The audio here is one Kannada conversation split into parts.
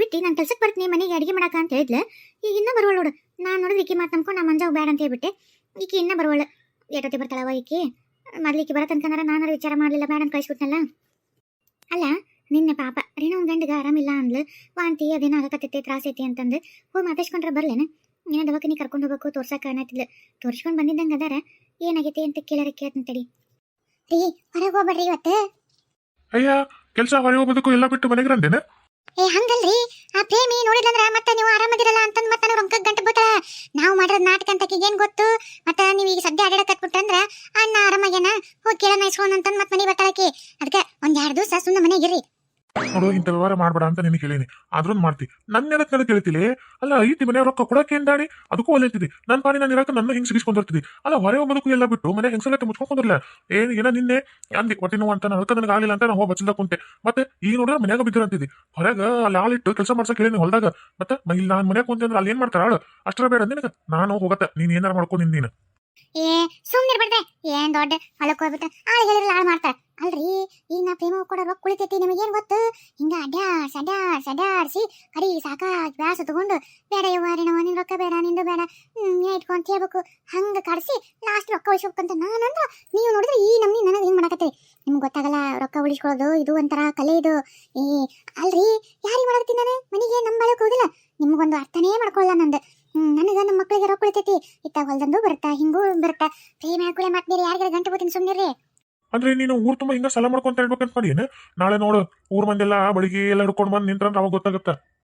ಬಿಟ್ಟು ನಾನು ಕೆಲ್ಸಕ್ಕೆ ಬರ್ತೀನಿ ಮನೆಗೆ ಅಡಿಗೆ ಮಾಡಾಕ ಅಂತ ಹೇಳಿದ್ಲೆ. ಈಗ ಇನ್ನೂ ಬರುವಳು ನೋಡು. ನಾನು ನೋಡಿದ್ರೆ ಈಕಿ ಮಾತು ನಂಬ್ಕೊಂಡು ನಾ ಮಂಜಾಗ ಬೇಡ ಅಂತ ಹೇಳ್ಬಿಟ್ಟೆ. ಈಕಿ ಇನ್ನೂ ಬರುವಳು. ಎಷ್ಟೊತ್ತಿ ಬರ್ತಾಳವ ಈಕಿ? ಮೊದ್ಲಿಕ್ಕೆ ಬರತ್ತನ್ಕಂದ್ರೆ ನಾನು ವಿಚಾರ ಮಾಡಲಿಲ್ಲ, ಬೇಡ ಅಂತ ಕಳಿಸ್ಬಿಟ್ನಲ್ಲ. ಅಲ್ಲ ನಿನ್ನೆ ಪಾಪ ರೇಣು ಗಂಡಗ ಆರಾಮಿಲ್ಲ ಅಂದ್ಲು, ವಾಂತಿ ಅದೇನೋ ಆಗಕತ್ತೈತಿ, ತ್ರಾಸೈತಿ ಅಂತಂದು ಹೋಗಿ ಮಾತಾಡ್ಸ್ಕೊಂಡ್ರೆ ಬರ್ಲೇನ? ಏನೋ ದವಾಖಾನೆ ಕರ್ಕೊಂಡು ಹೋಗ್ಬೇಕು ತೋರ್ಸಕ್ಕೆ ಅನ್ನತ್ತಿದ್ಲು. ತೋರಿಸ್ಕೊಂಡು ಬಂದಿದ್ದಂಗೆ ಅದಾರ. ಏನಾಗೈತಿ ಅಂತ ಕೇಳಾರ ಕೇಳ್ತಂತಡಿ. ರೀ ಹೊರಗೆ ಹೋಗ್ಬೇಡ್ರಿ ಇವತ್ತು. ಅಯ್ಯ ಕೆಲಸ ಹೊರಗೆ ಹೋಗೋದಕ್ಕೂ ಎಲ್ಲ ಬಿಟ್ಟು ಮನೆಗೆ ರಂದೇನೆ. ಹಂಗಲ್ರಿ, ಆ ಪ್ರೇಮಿ ನೋಡಿದ್ರಂದ್ರ ಮತ್ತೆ ನೀವು ಆರಾಮದಿರಲ್ಲ ಅಂತಂದ್ ಮತ್ತೆ ರೊಕ್ಕ ಗಂಟು ಬಿಡ್ತಾಳ. ನಾವು ಮಾಡಿರೋದ್ ನಾಟಕ ಅಂತ ಏನ್ ಗೊತ್ತು? ಮತ್ತೆ ನೀವು ಈಗ ಸದ್ಯ ಅಡ್ಯಾಡಕ್ ಕಟ್ಬಿಟ್ರಂದ್ರ ಅಣ್ಣ ಆರಾಮಾಗ್ಯಾನ, ಹೋಗಿ ಕೇಳೋಣ ಇಸ್ಕೊಂಡ್ ಅಂತಂದ್ ಮತ್ತೆ ಮನೆ ಬರ್ತಾಳಕಿ. ಅದಕ್ಕೆ ಒಂದ್ 2 ದಿವಸ ಸುಮ್ಮನೆ ಮನೆಗಿರ್ರಿ. ನೋಡು, ಇಂಥ ವ್ಯವಹಾರ ಮಾಡ್ಬೇಡ ಅಂತ ನಿನಗೆ ಹೇಳೀನಿ, ಆದ್ರೂ ಮಾಡ್ತಿ. ನನ್ನ ಎದಕ್ಕೆ ಕೇಳ್ತಿಲಿ? ಅಲ್ಲ ಐತಿ ಮನೆ ರೊಕ್ಕ ಕೊಡಕ್ಕೆ ದಾಡಿ, ಅದಕ್ಕೂ ಒಲ್ಲೆತ್ತಿದಿ. ನನ್ನ ಪಾಡಿ ನಾನು ಇರಕ್ಕೆ ನನ್ನ ಹಿಂಗ್ ಸಿಗಿಸ್ಕೊಂಡಿರ್ತಿದಿ. ಅಲ್ಲ ಹೊರಗೆ ಹೋಗೋದಕ್ಕೂ ಎಲ್ಲ ಬಿಟ್ಟು ಮನೆ ಹೆಂಗಸಲಕ್ಕೆ ಮುಚ್ಕೊಂಡ್ರಲ್ಲ. ಏನ ನಿನ್ನೆ ಅಂದಿ ಹೊಟ್ಟೆ ನೋವು ಅಂತ, ಅದಕ್ಕೆ ನನಗೆ ಆಗಲಿಲ್ಲ ಅಂತ ನಾವು ಬಚ್ಚಲ್ದ ಕುಂತೆ. ಮತ್ತೆ ಈಗ ನೋಡಿದ್ರೆ ಮನ್ಯಾಗ ಬಿದ್ದಿರಂತಿದ್ದಿ. ಹೊರಗೆ ಅಲ್ಲಿ ಆಳಿಟ್ಟು ಕೆಲಸ ಮಾಡ್ಸಕ್ ಹೇಳಿ ಹೊಲ್ದಾಗ. ಮತ್ತೆ ಇಲ್ಲಿ ನಾನು ಮನ್ಯಾಗ ಕುಂತೆ ಅಂದ್ರೆ ಅಲ್ಲಿ ಏನ್ ಮಾಡ್ತಾರ ಆಳು? ಅಷ್ಟರ ಬೇಡ ನಿನಗ. ನಾನು ಹೋಗತ್ತೆ, ನೀನ್ ಏನಾರ ಮಾಡ್ಕೊ ನೀನು. ಸುಮ್ನಿರ್ಬಾರ್ದೆ, ಏನ್ ದೊಡ್ಡ ಹೊಲಕ್ ಹೋಗ್ಬಿಟ್ಟ ಆಳು ಹೇಳಿರಲ್ಲ ಹಾಳು ಮಾಡ್ತಾರ. ಅಲ್ರಿ ಈಗ ನಾ ಪ್ರೇಮ ಕೊಡೋ ರೊಕ್ಕ ಕುಳಿತೈತಿ, ನಿಮಗೇನ್ ಗೊತ್ತು? ಹಿಂಗ ಅಡ್ಯಾಡ್ಸಿ ಕಡಿ ಸಾಕ ಬ್ಯಾಸ ತಗೊಂಡು ಬೇಡ ಯವ್ವಾರಿನವ ನಿನ್ ರೊಕ್ಕ ಬೇಡ, ನಿಂದು ಬೇಡ, ಇಟ್ಕೊಂತ ಹೇಳ್ಬೇಕು. ಹಂಗ ಕಡಿಸಿ ಲಾಸ್ಟ್ ರೊಕ್ಕ ಉಳಿಸ್ಬೇಕಂತ ನಾನಂದ್ರ ನೀವು ನೋಡಿದ್ರೆ ಈ ನಮ್ನಿ ನನಗೆ ಹಿಂಗ್ ಮಾಡಕತ್ತೀರಿ. ನಿಮ್ಗೆ ಗೊತ್ತಾಗಲ್ಲ, ರೊಕ್ಕ ಉಳಿಸ್ಕೊಳ್ಳೋದು ಇದು ಒಂಥರ ಕಲೆ ಇದು. ಅಲ್ರಿ ಯಾರಿಗೆ ಮಾಡಕತ್ತೀನಿ ನಾನು? ಮನೆಗೆ ನಂಬಳಕ್ ಹೋಗಿಲ್ಲ, ನಿಮ್ಗೊಂದು ಅರ್ಥನೇ ಮಾಡ್ಕೊಳ್ಳ ನಂದು. ನನಗ ನಮ್ಮ ಮಕ್ಳಿಗೆ ರೊಕ್ಕ ಉಳಿತೈತಿ, ಇತ್ತ ಹೊಲ್ದಂದು ಬರುತ್ತಾ, ಹಿಂಗೂ ಬರುತ್ತಾ. ಪ್ರೇಮ ಹಾಕುಳೆ ಮಾತ್ ಬೇರೆ ಯಾರಿಗಾರ ಗಂಟು ಹೋಗ್ತೀನಿ, ಸುಮ್ನಿರ್ರಿ. ಅಂದ್ರೆ ನೀನು ಊರ್ ತುಂಬಾ ಹಿಂಗ ಸಾಲ ಮಾಡ್ಕೊಂತ ಇರ್ಬೇಕಂತ ಮಾಡಿ ಏನು? ನಾಳೆ ನೋಡು ಊರ್ ಮಂದೆಲ್ಲ ಬಳಿಗೆ ಎಲ್ಲ ಹಿಡ್ಕೊಂಡು ಬಂದು ನಿಂತ್ರಂದ್ರೆ ಅವಾಗ ಗೊತ್ತಾಗತ್ತ.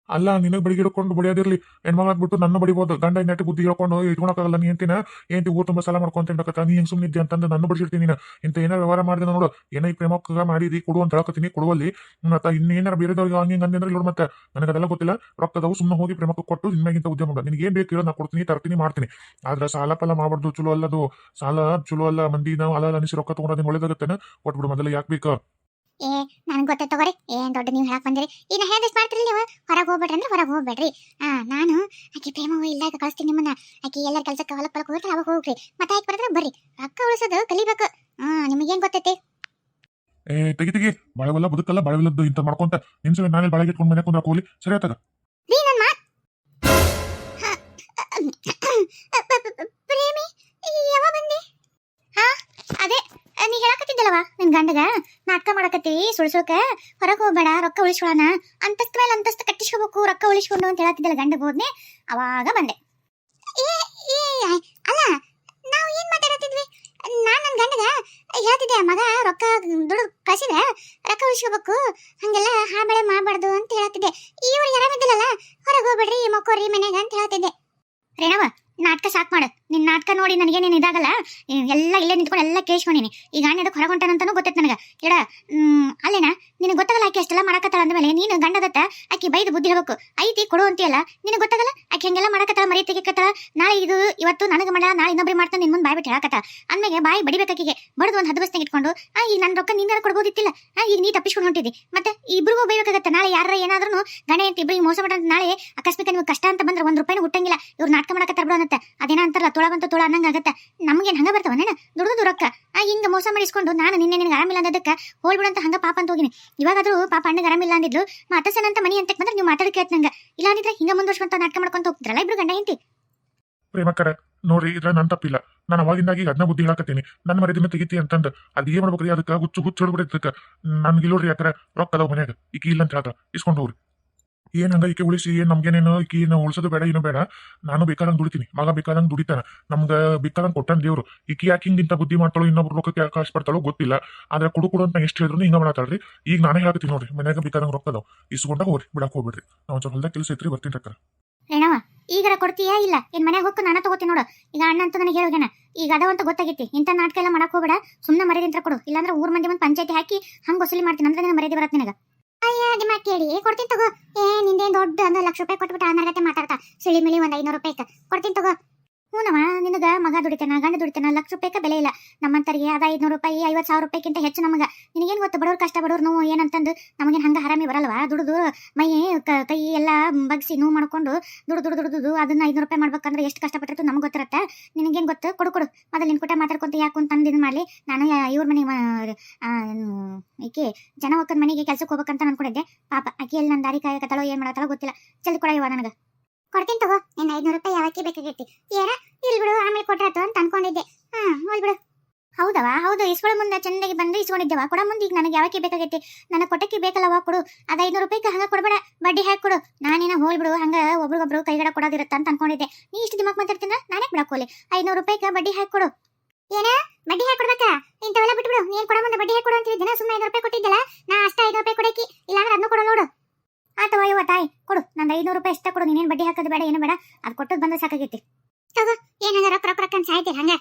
ಅಲ್ಲ ನಿನಗೆ ಬಡಿಗೆ ಹಿಡ್ಕೊಂಡು ಬಡಿಯೋದಿರ್ಲಿ, ಹೆಣ್ಮಗ್ಬಿಟ್ಟು ನನ್ನ ಬಡಿಬೋದು. ಗಂಡ ನೆಟ್ಟಿ ಬುದ್ಧಿ ಹೇಳ್ಕೊಂಡು ಇಟ್ಕೊಳಕ್ಕಾಗಲ್ಲ. ನೀ ಅಂತಿನ ಏಂತಿ ಊರ್ ತುಂಬಾ ಸಾಲ ಮಾಡ್ಕೊಂತ ಇರ್ಬೇಕತ್ತ, ನೀ ಹೆಂಗ್ ಸುಮ್ಮನಿದ್ದೆ ಅಂತಂದು ನನ್ನ ಬಡಿಸಿರ್ತೀನಿ. ನೀನು ಇಂತ ಏನಾರ ವ್ಯವಹಾರ ಮಾಡಿದೆ ನೋಡು, ಏನೋ ಈ ಪ್ರೇಮಕ್ಕ ಮಾಡಿದಿ ಕೊಡು ಅಂತ ಹೇಳಕತ್ತೀನಿ, ಕೊಡುವಲ್ಲಿ. ಮತ್ತೆ ಇನ್ನೇನಾರ ಬೇರೆದವ್ರಿಗೆ ಹಂಗೆ ಅಂದ್ರೆ ಇಲ್ಲೋಡು. ಮತ್ತೆ ನನಗೆ ಅದೆಲ್ಲ ಗೊತ್ತಿಲ್ಲ. ರೊಕ್ಕದವು ಸುಮ್ಮನೆ ಹೋಗಿ ಪ್ರೇಮಕ್ಕೆ ಕೊಟ್ಟು ನಿಮ್ಗಿಂತ ಉದ್ಯಮ ಮಾಡ. ನಿನಗೆ ಏನ್ ಬೇಕು ನಾ ಕೊಡ್ತೀನಿ, ತರ್ತೀನಿ, ಮಾಡ್ತೀನಿ. ಆದ್ರೆ ಸಾಲ ಫಲ ಮಾಡಬಾರ್ದು, ಚಲೋ ಅಲ್ಲದು. ಸಾಲ ಚಲೋ ಅಲ್ಲ. ಮಂದಿ ನಾವು ಅಲ್ಲ ಅನಿಸಿ ರೊಕ್ಕ ತಗೊಂಡು ಒಳ್ಳೇದಾಗತ್ತೇನೆ, ಕೊಟ್ಬಿಡು ಮೊದಲ. ಯಾಕೆ ಬೇಕು? ನನ್ಗೆ ಗೊತ್ತ ತಗೋರಿ, ಏನ್ ದೊಡ್ಡ ನೀವು ಹೇಳಕ್ ಬಂದಿರಿ. ಈಗ ಹೇಳ್ದಷ್ಟು ಮಾಡ್ತೀರಿ ನೀವು. ಹೊರಗೆ ಹೋಗ್ಬೇಡ್ರಿ ಅಂದ್ರೆ ಹೊರಗೆ ಹೋಗ್ಬೇಡ್ರಿ. ನಾನು ಆಕಿ ಪ್ರೇಮ ಇಲ್ದಾಗ ಕಳಿಸ್ತೀನಿ ನಿಮ್ಮನ್ನ. ಆಕಿ ಎಲ್ಲರ ಕೆಲ್ಸಕ್ಕೆ ಹೊಲಕ್ ಹೋಗ್ರಿ, ಅವಾಗ ಹೋಗ್ರಿ. ಮತ್ತೆ ಆಕಿ ಬರದ್ರೆ ಬರ್ರಿ. ರೊಕ್ಕ ಉಳಿಸೋದು ಕಲಿಬೇಕು. ನಿಮಗೇನ್ ಗೊತ್ತೈತಿ? ತೆಗಿ ಬಾಳೆವಲ್ಲ ಬದುಕಲ್ಲ, ಬಾಳೆವಿಲ್ಲದ್ದು ಇಂತ ಮಾಡ್ಕೊಂತ ನಿನ್ಸವೆ ನಾನೇ ಬಾಳೆಗೆ ಇಟ್ಕೊಂಡು ಮನೆ ಕುಂದ್ರ ಹೋಗ್ಲಿ. ಸರಿ ಆತದ ಪ್ರೇಮಿ ಯಾವಾಗ ಬಂದಿ? ಅದೇ ನೀ ಹೇಳಕತ್ತಿದ್ದಲ್ಲವಾ ನಿನ್ ಗಂಡಗ ನಾಟಕ ಮಾಡಕತ್ತೀವಿ, ಸುಳ್ಸೋಕ ಹೊರಗೆ ಹೋಗ್ಬೇಡ, ರೊಕ್ಕ ಉಳಿಸ್ಕೊಳ್ಳೋಣ, ಅಂತಸ್ತ ಮೇಲೆ ಅಂತಸ್ತ ಕಟ್ಟಿಸ್ಕೋಬೇಕು, ರೊಕ್ಕ ಉಳಿಸ್ಕೊಂಡು ಅಂತ ಹೇಳತ್ತಿದ್ದಲ್ಲ. ಗಂಡಗ ಹೋದ್ನೆ, ಅವಾಗ ಬಂದೆ. ಅಲ್ಲ ನಾವು ಏನ್ ಮಾತಾಡತ್ತಿದ್ವಿ? ನಾನ್ ನನ್ ಗಂಡಗ ಹೇಳ್ತಿದ್ದೆ, ಮಗ ರೊಕ್ಕ ದುಡ್ಡು ಕಳಿಸಿದ ರೊಕ್ಕ ಉಳಿಸ್ಕೋಬೇಕು, ಹಂಗೆಲ್ಲ ಹಾಬಳೆ ಮಾಡಬಾರ್ದು ಅಂತ ಹೇಳ್ತಿದ್ದೆ. ಇವ್ರಿಗೆ ಆರಾಮಿದ್ದಿಲ್ಲಲ್ಲ, ಹೊರಗೆ ಹೋಗ್ಬೇಡ್ರಿ, ಮಕ್ಕೋರಿ ಮನೆಗ ಅಂತ ಹೇಳ್ತಿದ್ದೆ. ರೇಣವ, ನಾಟಕ ಸಾಕ್ ಮಾಡು. ನಿನ್ ನಾಟಕ ನೋಡಿ ನನಗೆ ನೀನು ಇದಾಗಲ್ಲ. ಎಲ್ಲ ಇಲ್ಲೇ ನಿಂತ್ಕೊಂಡು ಎಲ್ಲ ಕೇಳಿಸ್ಕೊಂಡಿನಿ. ಈಗ ಗಂಡ ಎದಕ್ಕೆ ಹೊರಗೊಂಟಾನಂತಾನು ಗೊತ್ತೈತೆ ನನಗೆ. ಎಡ ಅಲ್ಲೇನಾ ನಿನಗೆ ಗೊತ್ತಾಗಲ್ಲ. ಆಕೆ ಅಷ್ಟೆಲ್ಲ ಮಾಡಕತ್ತಾಳ ಅಂದಮೇಲೆ ನೀನು ಗಂಡದತ್ತ ಆಕಿ ಬೈದು ಬುದ್ಧಿ ಹೇಳ್ಬೇಕು. ಐತಿ ಕೊಡು ಅಂತೀಯಲ್ಲ, ನಿನಗೆ ಗೊತ್ತಾಗಲ್ಲ. ಆಕೆ ಹಂಗೆಲ್ಲ ಮಾಡಕತ್ತಾಳ, ಮರಿ ತೆಗಿಕತ್ತಾಳ. ನಾಳೆ ಇದು ಇವತ್ತು ನನಗೆ ಮಾಡ, ನಾಳೆ ಇನ್ನೊಬ್ರಿಗೆ ಮಾಡ್ತಾನೆ, ನಿನ್ ಮುಂದೆ ಬಾಯ್ ಬಿಟ್ಟು ಹೇಳಕತ್ತಾಳ ಅಂದ್ಮೇಲೆ ಬಾಯಿ ಬಡಿಬೇಕಾಕಿಗೆ ಬಡದು ಒಂದು 10 ಬಸ್ನಾಗ ಇಟ್ಕೊಂಡು ಈಗ ನನ್ನ ರೊಕ್ಕ ನಿಂದಾರ ಕೊಡ್ಬೋದಿತ್ತಿಲ್ಲ. ಈಗ ನೀ ತಪ್ಪಿಸ್ಕೊಂಡು ಹೊಂಟಿದ್ದಿ. ಮತ್ತೆ ಇಬ್ರಿಗೂ ಬೈಬೇಕಾಗತ್ತೆ. ನಾಳೆ ಯಾರ ಏನಾದ್ರೂ ಗಂಡ ಅಂತ ಇಬ್ಬರಿಗೆ ಮೋಸ ಮಾಡ, ನಾಳೆ ಅಕಸ್ಮಾತ್ ನೀವು ಕಷ್ಟ ಅಂತ ಬಂದ್ರೆ 1 ರೂಪಾಯಿನೂ ಹುಟ್ಟಂಗಿಲ್ಲ. ಇವ್ರು ನಾಟಕ ಮಾಡಕತ್ತಾರ ಬಿಡು ಅನ್ನತ್ತೆ. ಅದೇನ ಅಂತಾರಲ್ಲ, ತುಳ ಬಂತು ತುಳ ಅನ್ನಂಗ ಆಗತ್ತ. ನಮ್ಗೇನ್ ಹಂಗ ಬರ್ತಾವನೇನ ದುಡ್ದು ರೊಕ್ಕ? ಹಿಂಗ ಮೋಸ ಮಾಡಿಸ್ಕೊಂಡು ನಾನು ನಿನ್ನೆ ನಿನಗೆ ಆರಾಮಿಲ್ಲ ಅಂದದಕ್ಕೆ ಹೋಗ್ಬಿಡಂತ ಹಂಗ ಪಾಪ ಅಂತ ಹೋಗಿನಿ. ಇವಾಗಾದ್ರೂ ಪಾಪ ಅಣ್ಣಗೆ ಆರಾಮಿಲ್ಲ ಅಂದಿದ್ಲು, ಮಾತಸನಂತ ಮನಿ ಅಂತ ಬಂದ್ರೆ ನೀವು ಮಾತಾಡಿ ಕೇಳ್ತ ನಂಗ. ಇಲ್ಲ ಅಂದಿದ್ರೆ ಹಿಂಗ ಮುಂದುವರ್ಸ್ಕೊಂತ ನಾಟಕ ಮಾಡ್ಕೊಂತ ಹೋಗ್ತಿರಲ್ಲ ಇಬ್ರು ಗಂಡ ಹೆಂಡತಿ. ಪ್ರೇಮಕ್ಕರ ನೋಡ್ರಿ, ಇದ್ರ ನನ್ ತಪ್ಪಿಲ್ಲ. ನಾನು ಅವಾಗಿಂದಾಗಿ ಅದನ್ನ ಬುದ್ಧಿ ಹೇಳಕತ್ತೀನಿ. ನನ್ನ ಮರ್ಯಾದಿನ ತೆಗಿತಿ ಅಂತಂದು ಅದು ಏನ್ ಮಾಡ್ಬೇಕ್ರಿ? ಅದಕ್ಕೆ ಹುಚ್ಚು ಹೊಡ್ಬಿಡಕ್ಕ ನನ್ಗೆ ಇಲ್ಲೋಡ್ರಿ. ಯಾಕರ ರೊಕ್ಕ ಅದಾವ ಮನ್ಯಾಗ, ಈಕಿ ಇಲ್ಲ ಅಂತ ಹೇಳ್ತಾರ, ಇಸ್ಕೊಂಡು ಹೋಗ್ರಿ. ಏನ್ ಹಂಗ ಈಕೆ ಉಳಿಸಿ ಏನ್ ನಮ್ಗೇನೇನು ಈಕಿ ಉಳಿಸೋದು ಬೇಡ, ಏನು ಬೇಡ. ನಾನು ಬೇಕಾದಂಗೆ ದುಡಿತೀನಿ, ಮಗ ಬೇಕಾದಂಗೆ ದುಡಿತಾನ, ನಮ್ಗ ಬೇಕಾದಂಗೆ ಕೊಟ್ಟಾನ ದೇವ್ರು. ಈಕಿ ಯಾಕೆ ಹಿಂಗಿಂತ ಬುದ್ಧಿ ಮಾಡ್ತಾಳೋ, ಇನ್ನೊಬ್ರು ರೊಕ್ಕಕ್ಕೆ ಯಾಕೆ ಆಶೆ ಪಡ್ತಾಳೋ ಗೊತ್ತಿಲ್ಲ. ಆದ್ರೆ ಕೊಡು ಅಂತ ಎಷ್ಟು ಹೇಳಿದ್ರು ಹಿಂಗ ಮಾಡತ್ತಾಳ್ರಿ. ಈಗ ನಾನೇ ಹೇಳ್ತೀನಿ ನೋಡ್ರಿ, ಮನ್ಯಾಗ ಬೇಕಾದಂಗೆ ರೊಕ್ಕ ಅದಾವ, ಇಸ್ಕೊಂಡಾಗ ಹೋಗ್ರಿ, ಬಿಡಾಕ್ ಹೋಗ್ಬಿಡ್ರಿ. ನಾವು ಒಂದ್ ಹೊಲ್ದಾಗ ಕೆಲಸ ಐತ್ರಿ, ಬರ್ತೀನಿ ಅಕ್ಕ. ಏನವ ಈಗರ ಕೊಡ್ತೀಯಾ? ಇಲ್ಲ ಏನ್ ಮನೆಗೆ ಹೋಗ್ತು ನಾನು ತಗೋತೀನಿ ನೋಡು. ಈಗ ಅಣ್ಣ ಅಂತ ನನಗೆ ಹೇಳೋಣ, ಈಗ ಅದಾವಂತ ಗೊತ್ತಾಗೈತಿ. ಇಂಥ ನಾಟಕ ಎಲ್ಲ ಮಾಡಕ್ ಹೋಗ್ಬೇಡ, ಸುಮ್ಮನೆ ಮರ್ಯಾದೆ ಕೊಡು. ಇಲ್ಲಾಂದ್ರೆ ಊರ್ ಮಂದಿ ಒಂದು ಪಂಚಾಯತಿ ಹಾಕಿ ಹಂಗ ವಸೂಲಿ ಮಾಡ್ತೀನಿ, ಅಂದ್ರೆ ನಿನ್ನ ಮರ್ಯಾದೆ ಬರತ್ತೆ ನಿನಗ. ಅಯ್ಯ ನಿಮ್ಮ ಕೇಳಿ ಕೊಡ್ತೀನಿ ತಗೋ. ನಿಂದೇನ್ ದೊಡ್ಡ 1 ಲಕ್ಷ ರೂಪಾಯಿ ಕೊಟ್ಬಿಟ್ಟು ಅನರ್ಗತೆ ಮಾತಾಡ್ತಾ ಸಿಳಿ ಮಿಳಿ 1 500 ರೂಪಾಯಿ ಕೊಡ್ತೀನಿ ತಗೋ. ಹೂನವ, ನಿನಗ ಮಗ ದುಡಿತಾನ, ಗಂಡ ದುಡಿತಾನ, ₹1,00,000 ಬೆಲೆ ಇಲ್ಲ. ನಮ್ಮಂತರಿಗೆ ಅದ ₹500, ₹50,000 ಹೆಚ್ಚು ನಮಗ. ನಿನಗೇನ್ ಗೊತ್ತು ಬಡವ್ರ ಕಷ್ಟ, ಬಡವ್ರ ನೋವು ಏನಂತಂದು. ನಮಗೇನ್ ಹಂಗ ಹರಾಮಿ ಬರಲ್ವಾ? ದುಡಿದು ಮೈ ಕೈ ಎಲ್ಲ ಬಗ್ಸಿ ನೋವು ಮಾಡ್ಕೊಂಡು ದುಡ್ದು ಅದನ್ನ ₹500 ಮಾಡ್ಬೇಕಂದ್ರೆ ಎಷ್ಟು ಕಷ್ಟಪಟ್ಟಿರ್ತು ನಮ್ಗೆ ಗೊತ್ತಿರತ್ತೆ. ನಿನಗೇನ್ ಗೊತ್ತು? ಕೊಡು ಮೊದಲು ನಿನ್ ಕೂಟ ಮಾತಾಡ್ಕೊಂತ ಯಾಕೊಂತ ತಂದಿದ್ ಮಾಡ್ಲಿ. ನಾನು ಇವ್ರ ಮನೆ ಈಕೆ ಜನವಕ್ಕನ ಮನೆಗೆ ಕೆಲ್ಸಕ್ಕೆ ಹೋಗ್ಬೇಕಂತ ಅನ್ಕೊಂಡಿದ್ದೆ. ಪಾಪ ಆಕೆ ಎಲ್ಲಿ ನನ್ನ ದಾರಿ ಕಾಯಕತ್ತಳೋ ಏನ್ ಮಾಡತ್ತಳೋ ಗೊತ್ತಿಲ್ಲ. ಜಲ್ದಿ ಕೊಡ ಇವ ನನಗ. ಕೊಡ್ತೀನಿ ತಗೋ. ನಿನ್ನ ₹500 ಯಾವಕ್ಕೆ ಬೇಕಾಗೈತಿ? ಏನ ಇಲ್ಲಿ ಬಿಡು, ಆಮೇಲೆ ಕೊಟ್ರಾತು ಅಂತ ಅನ್ಕೊಂಡಿದ್ದೆ. ಹೋಲ್ ಬಿಡು. ಹೌದವ, ಹೌದು. ಇಸ್ಕೊಳ್ಳೋ ಮುಂದೆ ಚಂದಾಗಿ ಬಂದು ಇಸ್ಕೊಂಡಿದ್ದೇವ. ಕೊಡ ಮುಂದೆ ಈಗ ನನಗೆ ಯಾವಕ್ಕೆ ಬೇಕಾಗೈತಿ? ನನಗೆ ಕೊಟ್ಟಕ್ಕೆ ಬೇಕಲ್ಲವ, ಕೊಡು. ಅದ ₹500 ಹಂಗ ಕೊಡ್ಬೇಡ, ಬಡ್ಡಿ ಹಾಕಿ ಕೊಡು. ನಾನೇನ ಹೋಲ್ ಬಿಡು, ಹಂಗ ಒಬ್ರಿಗೊಬ್ರು ಕೈಗಡ ಕೊಡೋದಿರತ್ತ ಅಂತ ಅನ್ಕೊಂಡಿದ್ದೆ. ನೀ ಇಷ್ಟು ದಿಮಾಕ್ ಮಾತಾಡ್ತೀನ, ನಾನೇ ಬಿಡಕೋಲಿ. ₹500 ಬಡ್ಡಿ ಹಾಕಿ ಕೊಡು. ಏನ ಬಡ್ಡಿ ಹಾಕಿ ಕೊಡ್ಬೇಕಾ? ಇಂಥವೆಲ್ಲ ಬಿಟ್ಬಿಡು. ನೀನ್ ಕೊಡ ಮುಂದೆ ಬಡ್ಡಿ ಹಾಕಿ ಕೊಡು ಅಂತ ಹೇಳಿದ್ದೇನೆ. ಸುಮ್ಮನೆ ₹500 ಕೊಟ್ಟಿದ್ದಲ್ಲ, ನಾ ಅಷ್ಟ ₹500 ಕೊಡಕಿ. ಇಲ್ಲಾಂದ್ರೆ ಅದನ್ನು ಕೊಡು ನೋಡು. ಆತವ ಇವ ತಾಯಿ, ಕೊಡು. ನಂದು ₹500 ಇಷ್ಟ ಕೊಡು. ನೀನೇನು ಬಡ್ಡಿ ಹಾಕೋದು ಬೇಡ, ಏನು ಬೇಡ. ಅದು ಕೊಟ್ಟದ್ ಬಂದ ಸಾಕಾಗೈತಿ. ತಗೋ. ಏನಂಗ ರೊಕ್ಕ ಅಂತ ಸಾಯ್ತೀರಿ ಹಂಗ?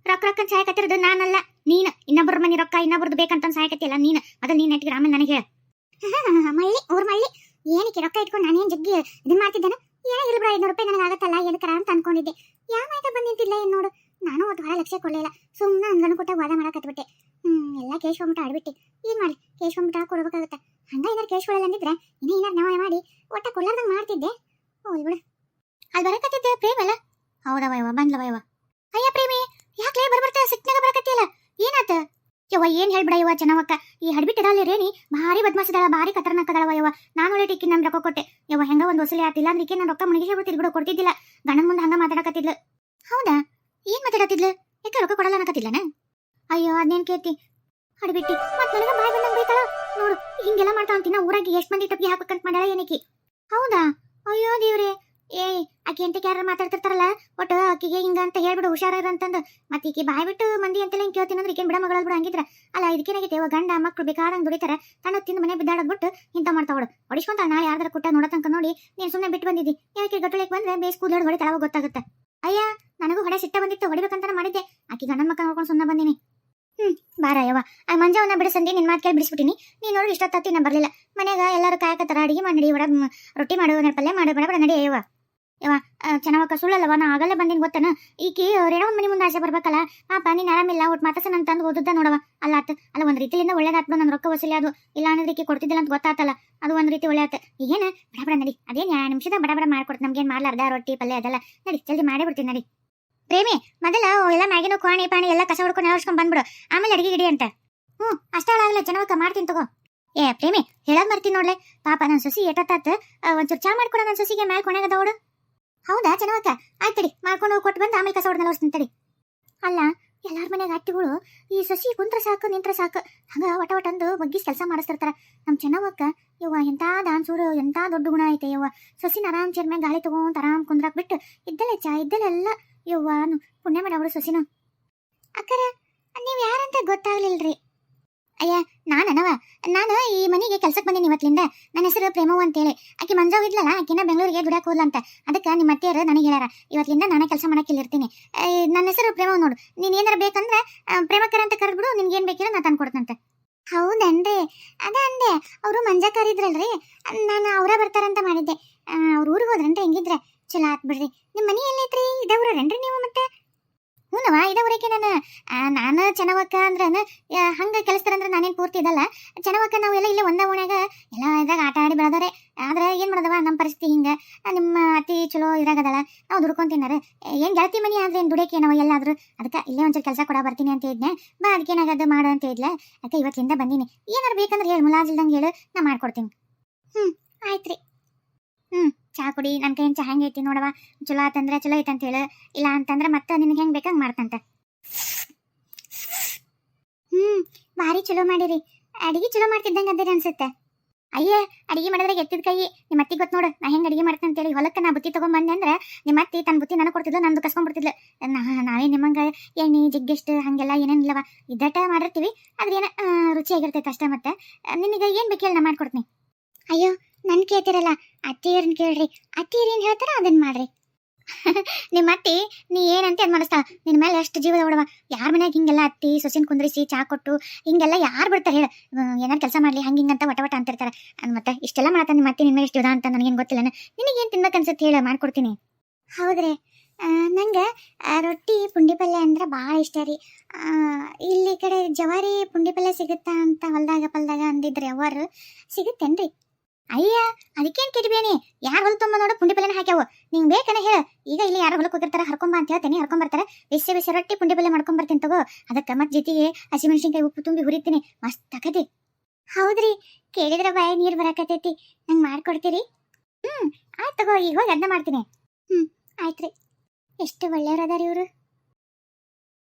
ರೊಕ್ಕ ಸಾಯಕತ್ತಿರೋದು ನಾನಲ್ಲ, ನೀನು. ಇನ್ನೊಬ್ಬರ ಮನೆ ರೊಕ್ಕ ಇನ್ನೊಬ್ರದ್ದು ಬೇಕಂತ ಸಾಯಕತ್ತಿಲ್ಲ ನೀನು. ಅದ ನೀನ್ ನೆಟ್ಟಿಗೆ ಆಮೇಲೆ ನನಗೆ ಮಳ್ಳಿ ಊರ್ ಮಳ್ಳಿ ಏನಕ್ಕೆ ರೊಕ್ಕ ಇಟ್ಕೊಂಡು ನಾನೇನ್ ಜಗ್ಗಿ ಇದನ್ ಮಾಡ್ತಿದ್ದೇನೆ. ಏನೋ ಇರ್ಲಿ ಬಿಡ, ₹500 ನನಗೆ ಆಗತ್ತಲ್ಲ ಏನಕ್ಕರ ಅಂತ ಅನ್ಕೊಂಡಿದ್ದೆ. ಯಾವ ಆಯ್ತಾ ಬಂದಿದ್ದಿಲ್ಲ ಏನ್ ನೋಡು. ನಾನು ಒಂದು ಹೊರ ಲಕ್ಷ್ಯ ಕೊಡ್ಲಿಲ್ಲ. ಸುಮ್ಮನೆ ಅನ್ಗಣ್ ಕೊಟ್ಟಾಗ ವಾದ ಮಾಡಕತ್ಬಿಟ್ಟೆ. ಎಲ್ಲ ಕೇಶ್ಕೊಂಬಿಟ್ಟು ಆಡ್ಬಿಟ್ಟೆ. ಏನ್ ಮಾಡ್ಲಿ, ಕೇಶ್ಕೊಂಬಿಟ್ಟ ಕೊಡ್ಬೇಕಾಗತ್ತೆ. ಹಂಗ ಏನಾರು ಕೇಶ್ಕೊಳ್ಳಲ್ಲ ಅಂದಿದ್ರೆ ಇನ್ನೇ ಏನಾರು ನವ ಮಾಡಿ ಒಟ್ಟ ಕೊಡ್ಲಾರ್ದಂಗ್ ಮಾಡ್ತಿದ್ದೆ. ಹೋಲ್ ಬಿಡು. ಅಲ್ಲಿ ಬರಕತ್ತಿದ್ದೆ ಪ್ರೇಮ ಅಲ್ಲ? ಹೌದವ ಯವ, ಬಂದ್ಲವ ಯವ. ಅಯ್ಯ ಪ್ರೇಮಿ, ಯಾಕ್ಲೇ ಬರ್ಬರ್ತಾ ಸಿಕ್ನಾಗ ಬರಕತ್ತಿಯಲ್ಲ? ಏನಾತ ಯವ್ವ? ಏನ್ ಹೇಳ್ಬಿಡ ಯವ್ವ ಚೆನ್ನವಕ್ಕ. ಈ ಹಡ್ಬಿಟ್ಟಿರಲ್ಲ ರೇಣಿ ಭಾರಿ ಬದ್ಮಾಸಿದಾಳ, ಭಾರಿ ಕತರ್ನಕ್ಕದಳವ ಯವ್ವ. ನಾನು ಒಳ್ಳೆ ಟಿಕ್ಕಿ ನಮ್ ರೊಕ್ಕ ಕೊಟ್ಟೆ ಯವ್ವ. ಹೆಂಗ ಒಂದ್ ವಸೂಲಿ ಆತಿಲ್ಲ ಅಂದ್ರೆ ನಾನು ರೊಕ್ಕ ಮುಣಿಗೆ ಹೇಳ್ಬಿಟ್ಟಿದ್ ಬಿಡು, ಕೊಡ್ತಿದ್ದಿಲ್ಲ. ಗಂಡನ ಮುಂದೆ ಹಂಗ ಮಾತಾಡಕತ್ತಿದ್ಲು. ಹೌದಾ? ಏನ್ ಮಾತಾಡತ್ತಿದ್ಲು? ಯಾಕೆ ರೊಕ್ಕ ಕೊಡಲ್ಲ ಅನ್ನಕತ್ತಿಲ್ಲನ? ಅಯ್ಯೋ ಅದೇನ್ ಕೇಳ್ತಿ ಹಡ್ಬಿಟ್ಟಿ. ಮತ್ ನನಗ ಬಾಯ್ ಬಂದಂಗ್ ಬೈತಾಳ ನೋಡು. ಹಿಂಗೆಲ್ಲ ಮಾಡ್ತಾ ಅಂತಿನ ಊರಾಗಿ ಎಷ್ಟ್ ಮಂದಿ ಟಪ್ಪಿಗೆ ಹಾಕಂತ ಮಾಡ್ಯಾಳ ಏನಕಿ? ಹೌದಾ? ಅಯ್ಯೋ ದೇವ್ರೆ. ಆಕೆ ಎಂತಕ್ಕೆ ಯಾರು ಮಾತಾಡ್ತಿರ್ತಾರಲ್ಲ, ಒಟ್ಟು ಆಕಿಗೆ ಹಿಂಗ ಅಂತ ಹೇಳ್ಬಿಡು, ಹುಷಾರ ಅಂತಂದು. ಮತ್ತೆ ಈಕೆ ಬಾಯ್ ಬಿಟ್ಟು ಮಂದಿ ಅಂತೆಲ್ಲ ಹಿಂಗೆ ಕೇಳ್ತೀನಿ ಅಂದ್ರೆ ಈಕೆ ಬಿಡ ಮಗಳ ಬಿಡ ಹಂಗಿದ್ರ ಅಲ್ಲ. ಇದಕ್ಕೇನಾಗೈತೆ ಗಂಡ ಮಕ್ಳು ಬೇಕಾದಂಗ್ ದುಡಿತಾರೆ, ತನ್ನ ತಿಂದು ಮನೆ ಬಿದ್ದಾಡದ್ ಬಿಟ್ಟು ಇಂತ ಮಾಡ್ತಾವಳು. ಹೊಡಿಸ್ಕೊಂತ ನಾಳೆ ಯಾರ್ದಾರ ಕುಟ್ಟ ನೋಡತಂಕ ನೋಡಿ ನೀನ್ ಸುಮ್ಮನೆ ಬಿಟ್ಟು ಬಂದಿದ್ದಿ. ಯಾಕೆ ಗಟ್ಟಲಿಕ್ ಬಂದ್ರೆ ಬೇಸ್ ಕೂದಲು ಹೊಡಿ ತಳವ ಗೊತ್ತಾಗುತ್ತೆ. ಅಯ್ಯ ನನಗೂ ಹೊಡೆ ಸಿಟ್ಟ ಬಂದಿತ್ತು, ಹೊಡಿಬೇಕಂತ ಮಾಡಿದ್ದೆ. ಆಕಿ ಗಂಡನ ಮಕ್ಕ ನೋಡ್ಕೊಂಡು ಸುಮ್ಮನೆ ಬಂದಿನಿ. ಬಾರ ಯವ್ವ. ಆ ಮಂಜವನ್ನ ಬಿಡಿಸಂದಿ ನಿನ್ ಮಾತು ಕೇಳಿ ಬಿಡಿಸ್ಬಿಟ್ಟಿನಿ. ನೀನ್ ನೋಡಿ ಇಷ್ಟೊತ್ತಿ ನಾ ಬರ್ಲಿಲ್ಲ. ಮನ್ಯಾಗ ಎಲ್ಲರೂ ಕಾಯಕತ್ತಾರ, ಅಡಿಗೆ ಮಾಡಿ ರೊಟ್ಟಿ ಮಾಡು, ಪಲ್ಯ ಮಾಡು, ಬಡ ನಡಿ ಯವ್ವ. ಯವ್ವ ಚೆನ್ನಾಗ ಸುಳ್ಳಲ್ಲವ, ನಾ ಆಗಲ್ಲೇ ಬಂದಿನ ಗೊತ್ತನ. ಈಕಿ ರೇಣವನ್ ಮನಿ ಮುಂದೆ ಆಸೆ ಬರ್ಬೇಕಲ್ಲ. ಪಾಪ ನೀನ್ ಆರಾಮಿಲ್ಲ, ಒಟ್ಟು ಮಾತಾಸ ನನ್ ತಂದು ಓದುದ್ದ ನೋಡವ. ಅಲ್ಲ ಆತ ಅಲ್ಲ, ಒಂದ್ ರೀತಿಯಿಂದ ಒಳ್ಳೇದಾತ್ಬಿಡು. ನನ್ ರೊಕ್ಕ ವಸೂಲಿ ಅದು ಇಲ್ಲ ಅನ್ನೋದಕ್ಕೆ ಈಕಿ ಕೊಡ್ತಿದ್ದಿಲ್ಲ ಅಂತ ಗೊತ್ತಾತಲ್ಲ, ಅದು ಒಂದ್ ರೀತಿ ಒಳ್ಳೆ ಆತ. ಈಗೇನ ಬಡ ನಡಿ, ಅದೇನ್ 2 ನಿಮಿಷದ ಬಡ ಮಾಡ್ಕೊಡ್ತು. ನಮ್ಗೇನ್ ಮಾಡ್ಲಾರ್ದ ರೊಟ್ಟಿ ಪಲ್ಯ ಅದೆಲ್ಲ. ನಡಿ ಜಲ್ದಿ ಮಾಡೇ ಬಿಡ್ತೀನಿ ನಡಿ. ಪ್ರೇಮಿ ಮೊದಲ ಎಲ್ಲ ಮ್ಯಾಗಿನ ಕೋಣಿ ಪಾಣಿ ಎಲ್ಲ ಕಸ ಹೊಡ್ಕೊಂಡು ನೆಲಸ್ಕೊಂಡ್ ಬಂದ್ಬಿಡು, ಆಮೇಲೆ ಅಡಿಗೆ ಗಿಡಿ ಅಂತ. ಅಷ್ಟಾಗಲ್ಲ ಜನವಕ್ಕ ಮಾಡ್ತೀನಿ ತಗೋ. ಪ್ರೇಮಿ ಹೇಳೋದ್ ಮರ್ತೀನಿ ನೋಡ್ಲೆ. ಪಾಪ ನನ್ ಸೊಸಿ ಎಟ್ಟತ್ತಾತ, ಒಂಚೂರು ಚಾ ಮಾಡ್ಕೊಡ ನನ್ ಸೊಸಿಗೆ ಮ್ಯಾಲ್ ಕೊನೆಗದ ಓಡು. ಹೌದಾ ಜನವಕ್ಕ? ಆಯ್ತಡಿ, ಮಾಡ್ಕೊಂಡು ಕೊಟ್ಟು ಬಂದು ಆಮೇಲೆ ಕಸ ಹೊಡ್ದು ನೆಲಸ್ತೀನಿ ತಡಿ. ಅಲ್ಲ ಎಲ್ಲಾರ ಮನೆಯಾಗ ಅಟ್ಟಿಗಳು ಈ ಸಸಿ ಕುಂತ್ರ ಸಾಕು ನಿಂತ್ರ ಸಾಕು ಹಂಗ ಒಟ ಅಂದು ಬಗ್ಗಿಸ್ ಕೆಲಸ ಮಾಡಿಸ್ತಿರ್ತಾರ. ನಮ್ ಚೆನ್ನವಕ್ಕ ಯವ್ವ ಎಂತ ದಾನ್ಸೂರು, ಎಂತ ದೊಡ್ಡ ಗುಣ ಐತೆ ಯವ್ವ. ಸೊಸಿನ ಆರಾಮ್ ಚೇರ್ಮ್ಯಾಗ ಗಾಳಿ ತಗೊಂತ ಆರಾಮ್ ಕುಂದ್ರಾಕ್ ಬಿಟ್ಟು ಇದ್ದಲ್ಲೇ ಚಾ ಇದ್ದಲ್ಲೆಲ್ಲ ಯವ್ವ ಪುಣ್ಯ ಮಾಡವಳು ಸೊಸಿನ. ಅಕ್ಕರ ನೀವ್ ಯಾರಂತ ಗೊತ್ತಾಗ್ಲಿಲ್ರಿ. ಅಯ್ಯ ನಾನು ಈ ಮನೆಗೆ ಕೆಲ್ಸಕ್ಕೆ ಬಂದೀನಿ ಇವತ್ತಿಂದ. ನನ್ನ ಹೆಸರು ಪ್ರೇಮವ್ ಅಂತೇಳಿ. ಆಕೆ ಮಂಜಾವ್ ಇದ್ಲಲ್ಲ, ಆಕಿನ ಬೆಂಗಳೂರಿಗೆ ದುಡ್ಯಾಕ್ ಹೋದ್ಲಂತ. ಅದಕ್ಕೆ ನಿಮ್ಮ ಅತ್ತೆಯರು ನನಗೆ ಹೇಳ್ಯಾರ ಇವತ್ತಿಂದ ನಾನೇ ಕೆಲಸ ಮಾಡಕ್ಕೆ ಇರ್ತೀನಿ. ನನ್ನ ಹೆಸರು ಪ್ರೇಮವ್ ನೋಡು. ನೀನ್ ಏನಾರ ಬೇಕಂದ್ರೆ ಪ್ರೇಮಕ್ಕರ ಅಂತ ಕರೆದ್ಬಿಡು, ನಿನ್ಗೆ ಏನ್ ಬೇಕಿರೋ ನಾ ತಂದು ಕೊಡ್ತಂತೆ. ಹೌದನ್ರಿ? ಅದ ಅಂದೆ, ಅವರು ಮಂಜಾಕರ್ ಇದ್ರಲ್ರಿ, ನಾನು ಅವರ ಬರ್ತಾರಂತ ಮಾಡಿದ್ದೆ. ಅವ್ರ ಊರಿಗೆ ಹೋದ್ರಂತ ಹೆಂಗಿದ್ರೆ ಚಲೋ ಆತ್ ಬಿಡ್ರಿ. ನಿಮ್ಮ ಮನೆ ಎಲ್ಲೈತ್ರಿ? ಇದವ್ರೇನ್ರಿ ನೀವು? ಮತ್ತೆ ಹೂನವಾ ಇದವರೆಗೆ ನಾನು ಚೆನ್ನವಕ್ಕ ಅಂದ್ರೆ ಹಂಗ ಕೆಲಸದಾರಂದ್ರೆ ನಾನೇನು ಪೂರ್ತಿ ಇದಲ್ಲ. ಚೆನ್ನವಕ್ಕ ನಾವೆಲ್ಲ ಇಲ್ಲೇ ಒಂದ ಓಣ್ಯಾಗ ಎಲ್ಲ ಇದ್ರಾಗ ಆಟ ಆಡಿ ಬೆಳೆದಾರೆ. ಆದ್ರೆ ಏನ್ ಮಾಡೋದವ, ನಮ್ಮ ಪರಿಸ್ಥಿತಿ ಹಿಂಗ. ನಿಮ್ಮ ಅತಿ ಚಲೋ ಇದ್ರಾಗದಲ್ಲ, ನಾವು ದುಡ್ಕೊಂತಿನಾರ. ಏನ್ ಗೆಳತಿ ಮನಿ ಆದ್ರೆ ಏನ್ ದುಡಿಯಕ್ಕೆ ನಾವು ಎಲ್ಲಾದ್ರು. ಅದಕ್ಕೆ ಇಲ್ಲೇ ಒಂಚೂರು ಕೆಲಸ ಕೊಡ ಬರ್ತೀನಿ ಅಂತ ಇದ್ನೆ. ಬಾ ಅದಕ್ಕೇನಾಗದು ಮಾಡು ಅಂತ ಇದ್ಲ. ಅದಕ್ಕೆ ಇವತ್ತಿಂದ ಬಂದೀನಿ. ಏನಾರು ಬೇಕಂದ್ರೆ ಹೇಳು, ಮುಲಾಜಿಲ್ದಂಗೆ ಹೇಳು, ನಾ ಮಾಡ್ಕೊಡ್ತೀನಿ. ಆಯ್ತ್ರಿ. ಚಾ ಕುಡಿ. ನನ್ನ ಕೈಯಿಂದ ಚಾ ಹೆಂಗೈತಿ ನೋಡವ. ಚಲೋ ಆತಂದ್ರೆ ಚಲೋ ಐತಂತ ಹೇಳು, ಇಲ್ಲ ಅಂತಂದ್ರೆ ಮತ್ತೆ ನಿನಗೆ ಹೆಂಗ್ ಬೇಕಂಗ್ ಮಾಡ್ತಂತ. ಭಾರಿ ಚಲೋ ಮಾಡಿರಿ. ಅಡಿಗೆ ಚಲೋ ಮಾಡ್ತಿದ್ದಂಗೆ ಅದೇರಿ ಅನ್ಸುತ್ತೆ. ಅಯ್ಯ ಅಡಿಗೆ ಮಾಡಿದ್ರೆ ಎತ್ತಿದ ಕೈ. ನಿಮ್ಮ ಅತ್ತಿ ಗೊತ್ತು ನೋಡು ನಾ ಹೆಂಗೆ ಅಡಿಗೆ ಮಾಡ್ತೇನೆ ಅಂತೇಳಿ. ಹೊಲಕ್ಕೆ ನಾ ಬುತ್ತಿ ತಗೊಂಡ್ಬಂದೆ ಅಂದ್ರೆ ನಿಮ್ಮ ಅತ್ತಿ ತನ್ನ ಬುತ್ತಿ ನನಗೆ ಕೊಡ್ತಿದ್ಲು, ನಂದು ಕಸ್ಕೊಂಡ್ಬಿಡ್ತಿದ್ಲು. ನಾವೇ ನಿಮ್ಮಂಗೆ ಎಣ್ಣೆ ಜಿಗ್ಗೆಷ್ಟು ಹಾಗೆಲ್ಲ ಏನೇನಿಲ್ಲವ, ಇದ್ದಟ ಮಾಡಿರ್ತೀವಿ. ಆದ್ರೆ ಏನ ರುಚಿಯಾಗಿರ್ತೈತೆ ಅಷ್ಟೇ. ಮತ್ತೆ ನಿನಗೆ ಏನು ಬೇಕು ಹೇಳಿ ನಾ ಮಾಡ್ಕೊಡ್ತೀನಿ. ಅಯ್ಯೋ ನನ್ ಕೇಳ್ತಿರಲ್ಲ, ಅತ್ತಿಯರನ್ನ ಕೇಳ್ರಿ. ಅತ್ತಿಯರ್ ಏನ್ ಹೇಳ್ತಾರ ಅದನ್ನ ಮಾಡ್ರಿ. ನಿಮ್ಮ ಅತ್ತಿ ನೀ ಏನಂತ ಅದ್ ಮಾಡಿಸ್ತಾಳ. ನಿನ್ ಮೇಲೆ ಎಷ್ಟು ಜೀವದ ಹೊಡವ. ಯಾರ ಮನ್ಯಾಗ ಹಿಂಗೆಲ್ಲ ಅತ್ತಿ ಸೊಸಿನ ಕುಂದ್ರಿಸಿ ಚಾ ಕೊಟ್ಟು ಹಿಂಗೆಲ್ಲ ಯಾರು ಬಿಡ್ತಾರೆ ಹೇಳ? ಏನಾರು ಕೆಲಸ ಮಾಡ್ಲಿ ಹಂಗ ಹಿಂಗಂತ ವಟ ಅಂತಿರ್ತಾರ. ಮತ್ತೆ ಇಷ್ಟೆಲ್ಲ ಮಾಡತ್ತ ನಿಮ್ಮ ಅತ್ತಿ ನಿನ್ನ ಎಷ್ಟು ಅಂತ ನನಗೇನು ಗೊತ್ತಿಲ್ಲ. ನಿನಗೇನು ತಿನ್ಬೇಕು ಅನ್ಸುತ್ತೆ ಹೇಳ, ಮಾಡ್ಕೊಡ್ತೀನಿ. ಹೌದ್ರಿ ನಂಗೆ ರೊಟ್ಟಿ ಪುಂಡಿ ಪಲ್ಯ ಅಂದ್ರೆ ಭಾಳ ಇಷ್ಟ ರೀ. ಇಲ್ಲಿ ಈ ಕಡೆ ಜವಾರಿ ಪುಂಡಿ ಪಲ್ಯ ಸಿಗುತ್ತಾ ಅಂತ ಹೊಲ್ದಾಗ ಪಲ್ದಾಗ ಅಂದಿದ್ರಿ ಅವರು, ಸಿಗುತ್ತೇನ್ರಿ? ಅಯ್ಯ, ಅದಕ್ಕೇನು ಕಿಟ್ಬೇನಿ, ಯಾರು ಹೊಲ ತುಂಬ ನೋಡು ಪುಂಡಿ ಪಲ್ಯನ ಹಾಕ್ಯಾವು. ನಿಂಗೆ ಬೇಕನ ಹೇಳ, ಈಗ ಇಲ್ಲಿ ಯಾರು ಹೊಲಕ್ಕೆ ಹೋಗಿರ್ತಾರ ಹರ್ಕೊಂಬ ಅಂತ ಹೇಳ್ತೀನಿ, ಹರ್ಕೊಂಬರ್ತಾರೆ. ಬಿಸಿ ಬಿಸಿ ರೊಟ್ಟಿ ಪುಂಡಿ ಪಲ್ಯ ಮಾಡ್ಕೊಂಬರ್ತೀನಿ ತಗೋ. ಅದಕ್ಕೆ ಮತ್ತೆ ಜೊತೆಗೆ ಹಸಿಮೆಣಸಿನ್ಕಾಯಿ ಉಪ್ಪು ತುಂಬಿ ಹುರಿತೀನಿ, ಮಸ್ತ್ ಆಕತಿ. ಹೌದ್ರಿ, ಕೇಳಿದ್ರೆ ಬಾಯಿ ನೀರು ಬರಾಕತೈತಿ. ನಂಗೆ ಮಾಡ್ಕೊಡ್ತೀರಿ? ಆಯ್ತು ತಗೋ, ಈಗ ಹೋಗಿ ಅದನ್ನ ಮಾಡ್ತೀನಿ. ಆಯ್ತ್ರಿ. ಎಷ್ಟು ಒಳ್ಳೆಯವ್ರು ಅದಾರ ಇವರು.